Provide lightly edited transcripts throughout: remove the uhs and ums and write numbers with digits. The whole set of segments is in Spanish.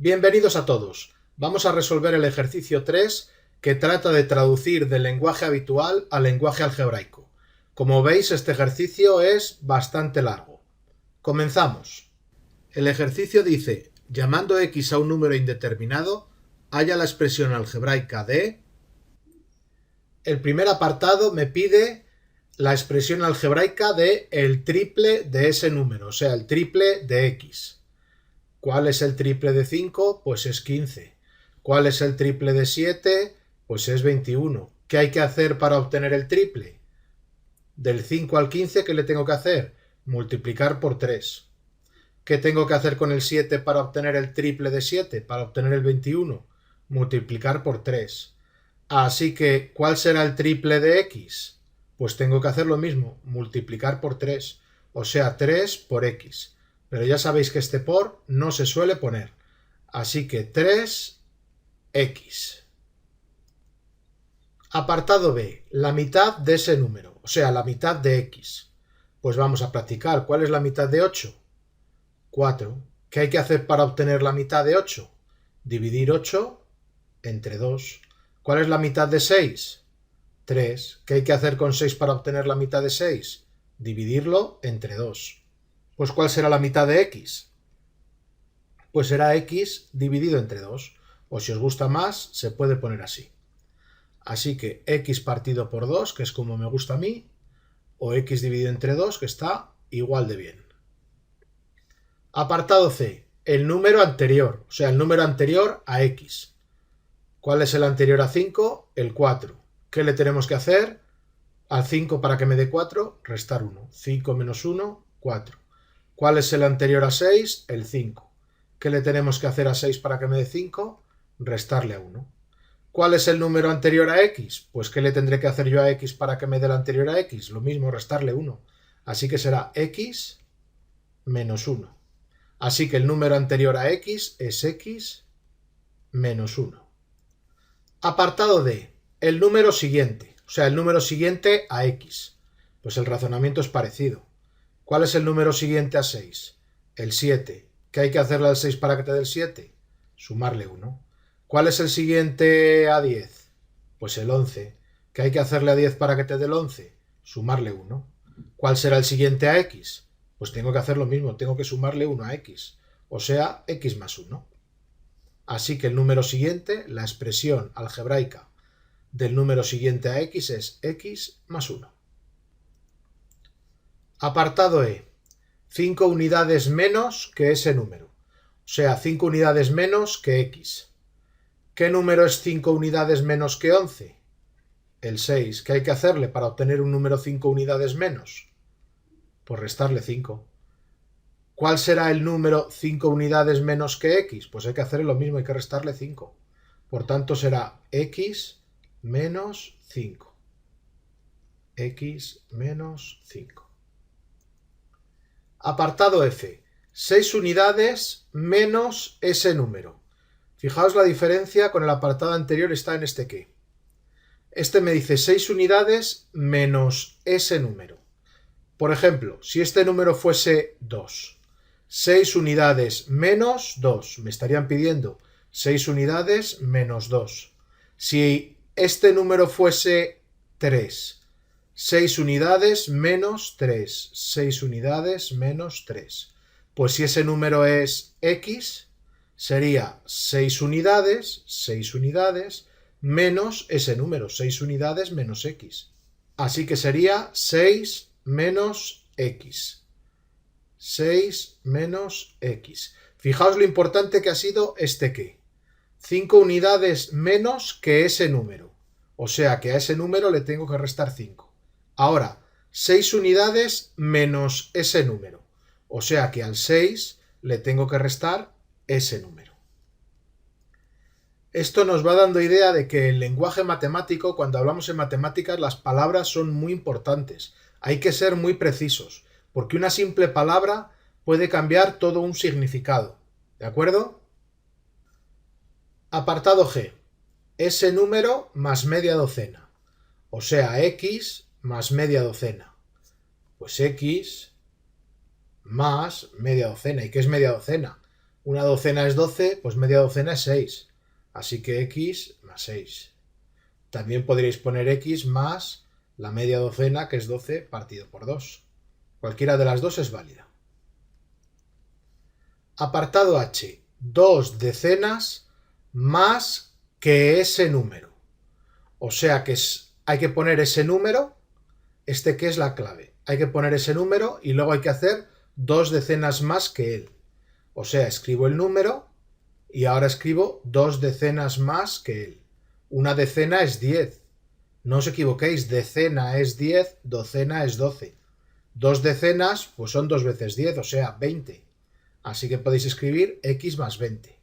Bienvenidos a todos. Vamos a resolver el ejercicio 3 que trata de traducir del lenguaje habitual al lenguaje algebraico. Como veis, este ejercicio es bastante largo. Comenzamos. El ejercicio dice, llamando x a un número indeterminado, halla la expresión algebraica de... El primer apartado me pide la expresión algebraica de el triple de ese número, o sea, el triple de x. ¿Cuál es el triple de 5? Pues es 15. ¿Cuál es el triple de 7? Pues es 21. ¿Qué hay que hacer para obtener el triple? Del 5 al 15, ¿qué le tengo que hacer? Multiplicar por 3. ¿Qué tengo que hacer con el 7 para obtener el triple de 7? Para obtener el 21. Multiplicar por 3. Así que, ¿cuál será el triple de x? Pues tengo que hacer lo mismo, multiplicar por 3. O sea, 3 por x. Pero ya sabéis que este por no se suele poner. Así que 3x. Apartado B. La mitad de ese número. O sea, la mitad de x. Pues vamos a practicar. ¿Cuál es la mitad de 8? 4. ¿Qué hay que hacer para obtener la mitad de 8? Dividir 8 entre 2. ¿Cuál es la mitad de 6? 3. ¿Qué hay que hacer con 6 para obtener la mitad de 6? Dividirlo entre 2. Pues ¿cuál será la mitad de x? Pues será x dividido entre 2. O si os gusta más, se puede poner así. Así que x partido por 2, que es como me gusta a mí, o x dividido entre 2, que está igual de bien. Apartado C. El número anterior, o sea, el número anterior a x. ¿Cuál es el anterior a 5? El 4. ¿Qué le tenemos que hacer? Al 5 para que me dé 4, restar 1. 5 menos 1, 4. ¿Cuál es el anterior a 6? El 5. ¿Qué le tenemos que hacer a 6 para que me dé 5? Restarle a 1. ¿Cuál es el número anterior a x? Pues ¿qué le tendré que hacer yo a x para que me dé el anterior a x? Lo mismo, restarle 1. Así que será x menos 1. Así que el número anterior a x es x menos 1. Apartado D. El número siguiente, o sea, el número siguiente a x. Pues el razonamiento es parecido. ¿Cuál es el número siguiente a 6? El 7. ¿Qué hay que hacerle al 6 para que te dé el 7? Sumarle 1. ¿Cuál es el siguiente a 10? Pues el 11. ¿Qué hay que hacerle a 10 para que te dé el 11? Sumarle 1. ¿Cuál será el siguiente a x? Pues tengo que hacer lo mismo, tengo que sumarle 1 a x, o sea, x más 1. Así que el número siguiente, la expresión algebraica del número siguiente a x es x más 1. Apartado E. 5 unidades menos que ese número. O sea, 5 unidades menos que x. ¿Qué número es 5 unidades menos que 11? El 6. ¿Qué hay que hacerle para obtener un número 5 unidades menos? Pues restarle 5. ¿Cuál será el número 5 unidades menos que x? Pues hay que hacer lo mismo, hay que restarle 5. Por tanto será x menos 5. X menos 5. Apartado F. 6 unidades menos ese número. Fijaos la diferencia con el apartado anterior, está en este qué. Este me dice 6 unidades menos ese número. Por ejemplo, si este número fuese 2. 6 unidades menos 2. Me estarían pidiendo 6 unidades menos 2. Si este número fuese 3. 6 unidades menos 3. 6 unidades menos 3. Pues si ese número es x, sería 6 unidades menos ese número, 6 unidades menos x. Así que sería 6 menos x. 6 menos x. Fijaos lo importante que ha sido este qué. 5 unidades menos que ese número. O sea que a ese número le tengo que restar 5. Ahora, 6 unidades menos ese número. O sea que al 6 le tengo que restar ese número. Esto nos va dando idea de que el lenguaje matemático, cuando hablamos en matemáticas, las palabras son muy importantes. Hay que ser muy precisos, porque una simple palabra puede cambiar todo un significado. ¿De acuerdo? Apartado G. Ese número más media docena. O sea, x más media docena. Pues x más media docena. ¿Y qué es media docena? Una docena es 12, pues media docena es 6. Así que x más 6. También podríais poner x más la media docena, que es 12 partido por 2. Cualquiera de las dos es válida. Apartado H. 2 decenas más que ese número. O sea que hay que poner ese número, que es la clave. Hay que poner ese número y luego hay que hacer 2 decenas más que él. O sea, escribo el número y ahora escribo 2 decenas más que él. Una decena es 10. No os equivoquéis, decena es 10, docena es 12. 2 decenas pues son 2 veces 10, o sea, 20. Así que podéis escribir x más 20.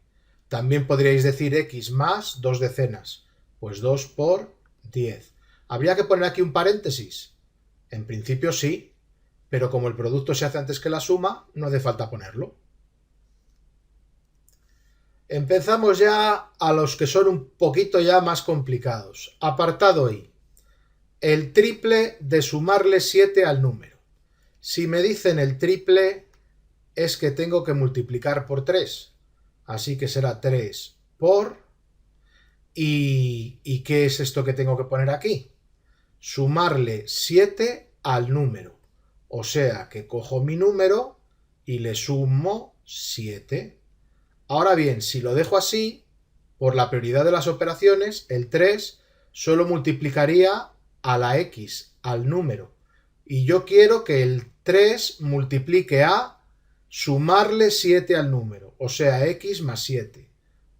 También podríais decir x más 2 decenas, pues 2 por 10. ¿Habría que poner aquí un paréntesis? En principio sí, pero como el producto se hace antes que la suma, no hace falta ponerlo. Empezamos ya a los que son un poquito ya más complicados. Apartado I. El triple de sumarle 7 al número. Si me dicen el triple, es que tengo que multiplicar por 3. Así que será 3 por... ¿Y qué es esto que tengo que poner aquí? Sumarle 7 al número. O sea que cojo mi número y le sumo 7. Ahora bien, si lo dejo así, por la prioridad de las operaciones, el 3 solo multiplicaría a la x, al número. Y yo quiero que el 3 multiplique a sumarle 7 al número, o sea, x más 7.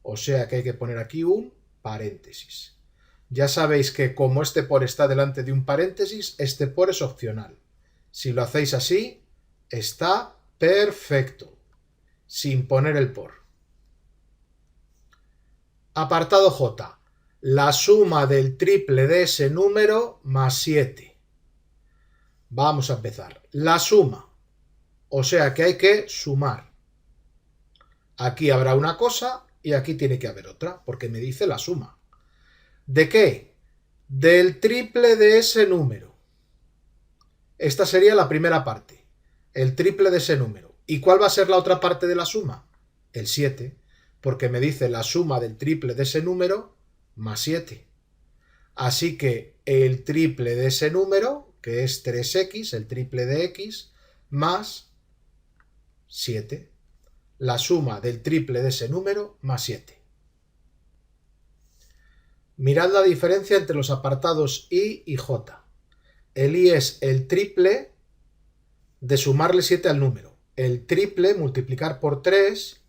O sea que hay que poner aquí un paréntesis. Ya sabéis que como este por está delante de un paréntesis, este por es opcional. Si lo hacéis así, está perfecto, sin poner el por. Apartado J. La suma del triple de ese número más 7. Vamos a empezar. La suma. O sea que hay que sumar. Aquí habrá una cosa y aquí tiene que haber otra, porque me dice la suma. ¿De qué? Del triple de ese número. Esta sería la primera parte. El triple de ese número. ¿Y cuál va a ser la otra parte de la suma? El 7. Porque me dice la suma del triple de ese número más 7. Así que el triple de ese número, que es 3x, el triple de x, más 7. La suma del triple de ese número más 7. Mirad la diferencia entre los apartados I y J. El I es el triple de sumarle 7 al número. El triple, multiplicar por 3,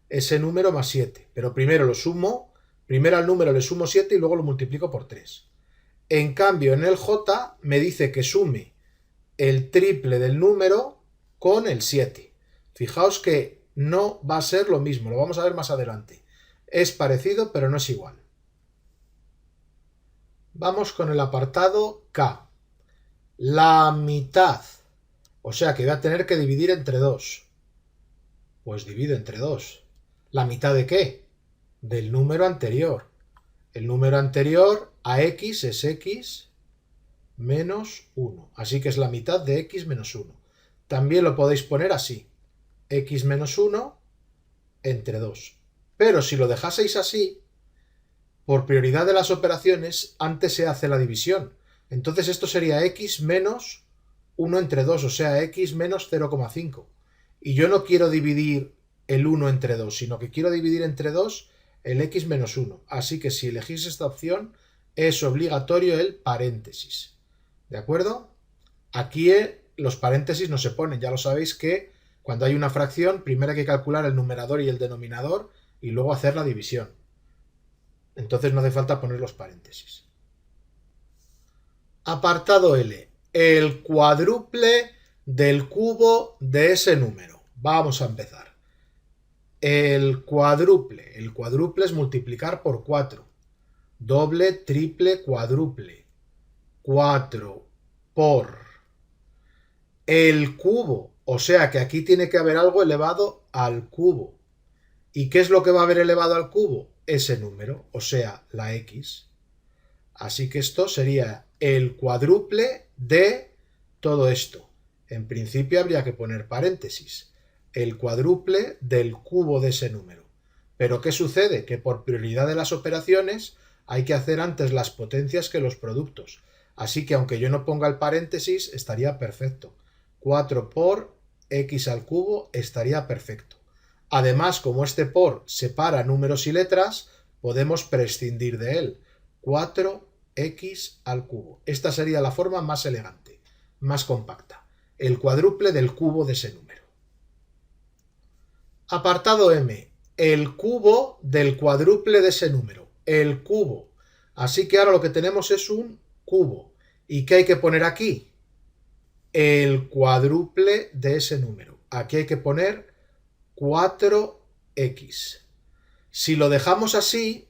ese número más 7. Pero primero lo sumo, primero al número le sumo 7 y luego lo multiplico por 3. En cambio, en el J me dice que sume el triple del número con el 7. Fijaos que no va a ser lo mismo, lo vamos a ver más adelante. Es parecido, pero no es igual. Vamos con el apartado K. La mitad. O sea que voy a tener que dividir entre 2. Pues divido entre 2. ¿La mitad de qué? Del número anterior. El número anterior a x es x menos 1. Así que es la mitad de x menos 1. También lo podéis poner así. X menos 1 entre 2. Pero si lo dejaseis así, por prioridad de las operaciones, antes se hace la división. Entonces esto sería x menos 1 entre 2, o sea, x menos 0,5. Y yo no quiero dividir el 1 entre 2, sino que quiero dividir entre 2 el x menos 1. Así que si elegís esta opción, es obligatorio el paréntesis. ¿De acuerdo? Aquí los paréntesis no se ponen. Ya lo sabéis que cuando hay una fracción, primero hay que calcular el numerador y el denominador y luego hacer la división. Entonces no hace falta poner los paréntesis. Apartado L. El cuádruple del cubo de ese número. Vamos a empezar. El cuádruple es multiplicar por 4. Doble, triple, cuádruple. 4 por el cubo. O sea que aquí tiene que haber algo elevado al cubo. ¿Y qué es lo que va a haber elevado al cubo? Ese número, o sea, la x. Así que esto sería el cuádruple de todo esto. En principio habría que poner paréntesis. el cuádruple del cubo de ese número. Pero ¿qué sucede? Que por prioridad de las operaciones hay que hacer antes las potencias que los productos. Así que aunque yo no ponga el paréntesis, estaría perfecto. 4 por x al cubo estaría perfecto. Además, como este por separa números y letras, podemos prescindir de él. 4x al cubo. Esta sería la forma más elegante, más compacta. El cuádruple del cubo de ese número. Apartado M. El cubo del cuádruple de ese número. El cubo. Así que ahora lo que tenemos es un cubo. ¿Y qué hay que poner aquí? El cuádruple de ese número. Aquí hay que poner 4x. Si lo dejamos así,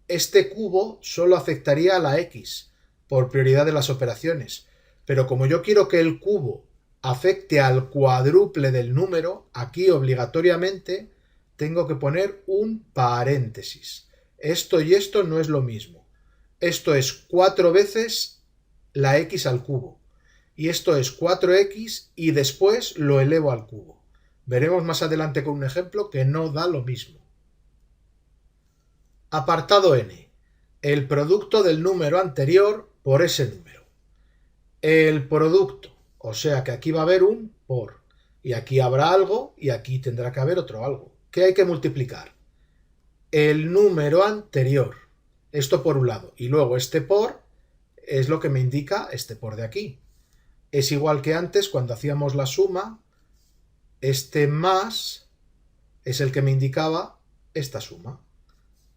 este cubo solo afectaría a la x, por prioridad de las operaciones. Pero como yo quiero que el cubo afecte al cuádruple del número, aquí obligatoriamente tengo que poner un paréntesis. Esto y esto no es lo mismo. Esto es 4 veces la x al cubo. Y esto es 4x y después lo elevo al cubo. Veremos más adelante con un ejemplo que no da lo mismo. Apartado N. El producto del número anterior por ese número. El producto. O sea que aquí va a haber un por. Y aquí habrá algo y aquí tendrá que haber otro algo. ¿Qué hay que multiplicar? El número anterior. Esto por un lado. Y luego este por es lo que me indica este por de aquí. Es igual que antes cuando hacíamos la suma. Este más es el que me indicaba esta suma.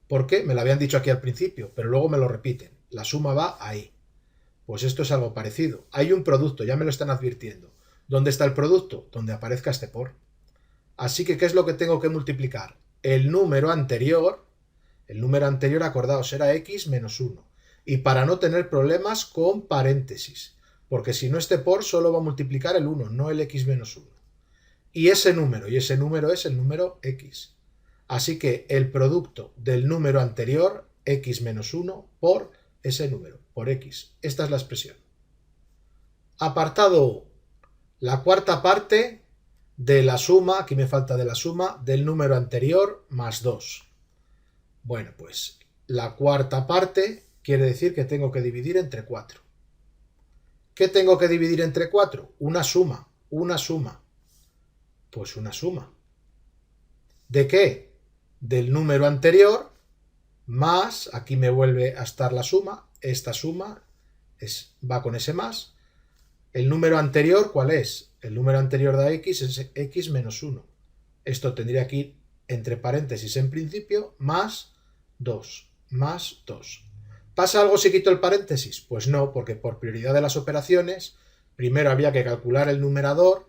¿Por qué? Me lo habían dicho aquí al principio, pero luego me lo repiten. La suma va ahí. Pues esto es algo parecido. Hay un producto, ya me lo están advirtiendo. ¿Dónde está el producto? Donde aparezca este por. Así que, ¿qué es lo que tengo que multiplicar? El número anterior, acordaos, era x menos 1. Y para no tener problemas con paréntesis, porque si no este por solo va a multiplicar el 1, no el x menos 1. Y ese número es el número x. Así que el producto del número anterior, x menos 1, por ese número, por x. Esta es la expresión. Apartado U. La cuarta parte de la suma, aquí me falta de la suma, del número anterior más 2. Bueno, pues la cuarta parte quiere decir que tengo que dividir entre 4. ¿Qué tengo que dividir entre 4? Una suma. Pues una suma. ¿De qué? Del número anterior más, aquí me vuelve a estar la suma, esta suma va con ese más. El número anterior, ¿cuál es? El número anterior de x es x menos 1. Esto tendría que ir entre paréntesis en principio, más 2. ¿Pasa algo si quito el paréntesis? Pues no, porque por prioridad de las operaciones, primero habría que calcular el numerador.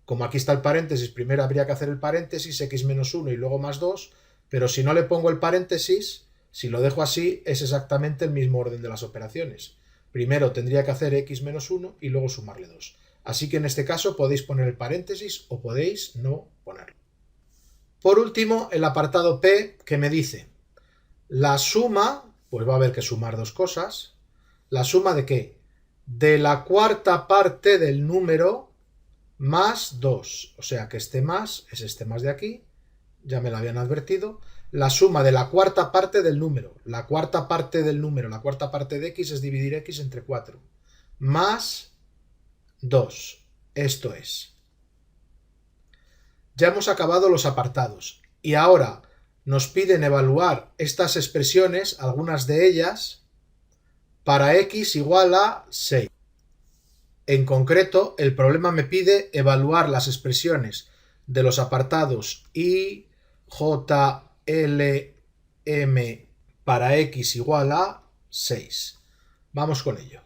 Como aquí está el paréntesis, primero habría que hacer el paréntesis, x menos 1 y luego más 2, pero si no le pongo el paréntesis, si lo dejo así, es exactamente el mismo orden de las operaciones. Primero tendría que hacer x menos 1 y luego sumarle 2. Así que en este caso podéis poner el paréntesis o podéis no ponerlo. Por último, el apartado P, que me dice, la suma, pues va a haber que sumar dos cosas. ¿La suma de qué? De la cuarta parte del número más 2. O sea que este más es este más de aquí, ya me lo habían advertido. La suma de la cuarta parte del número. La cuarta parte de x es dividir x entre 4. Más 2. Esto es. Ya hemos acabado los apartados. Y ahora nos piden evaluar estas expresiones, algunas de ellas, para x igual a 6. En concreto, el problema me pide evaluar las expresiones de los apartados I, J, L, M para x igual a 6. Vamos con ello.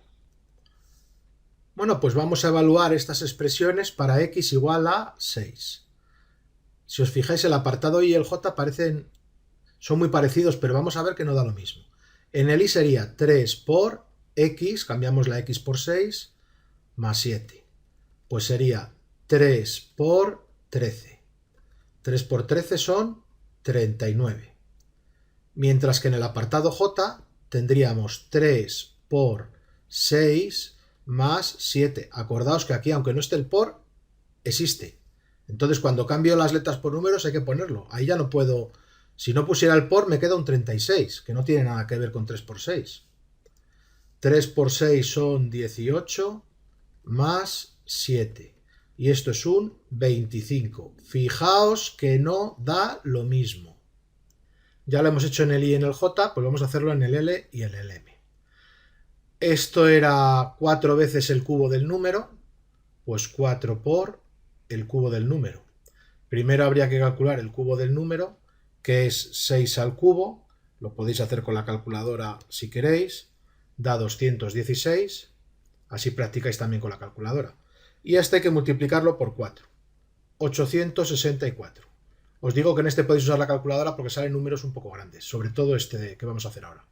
Bueno, pues vamos a evaluar estas expresiones para x igual a 6. Si os fijáis, el apartado I y el J son muy parecidos, pero vamos a ver que no da lo mismo. En el I sería 3 por x, cambiamos la x por 6, más 7. Pues sería 3 por 13. 3 por 13 son 39. Mientras que en el apartado J tendríamos 3 por 6 más 7. Acordaos que aquí, aunque no esté el por, existe. Entonces, cuando cambio las letras por números hay que ponerlo. Ahí ya no puedo... Si no pusiera el por, me queda un 36, que no tiene nada que ver con 3 por 6. 3 por 6 son 18 más 7. Y esto es un 25. Fijaos que no da lo mismo. Ya lo hemos hecho en el I y en el J, pues vamos a hacerlo en el L y en el M. Esto era 4 veces el cubo del número, pues 4 por el cubo del número. Primero habría que calcular el cubo del número, que es 6 al cubo. Lo podéis hacer con la calculadora si queréis. Da 216. Así practicáis también con la calculadora. Y este hay que multiplicarlo por 4. 864. Os digo que en este podéis usar la calculadora porque salen números un poco grandes, sobre todo este que vamos a hacer ahora.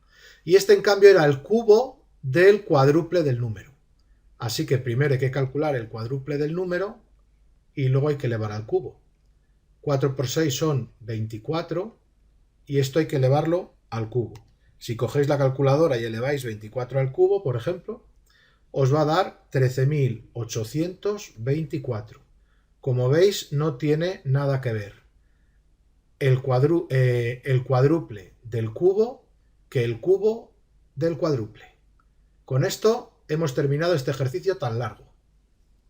Y este, en cambio, era el cubo del cuádruple del número. Así que primero hay que calcular el cuádruple del número y luego hay que elevar al cubo. 4 por 6 son 24 y esto hay que elevarlo al cubo. Si cogéis la calculadora y eleváis 24 al cubo, por ejemplo, os va a dar 13.824. Como veis, no tiene nada que ver el cuádruple del cubo que el cubo del cuádruple. Con esto hemos terminado este ejercicio tan largo.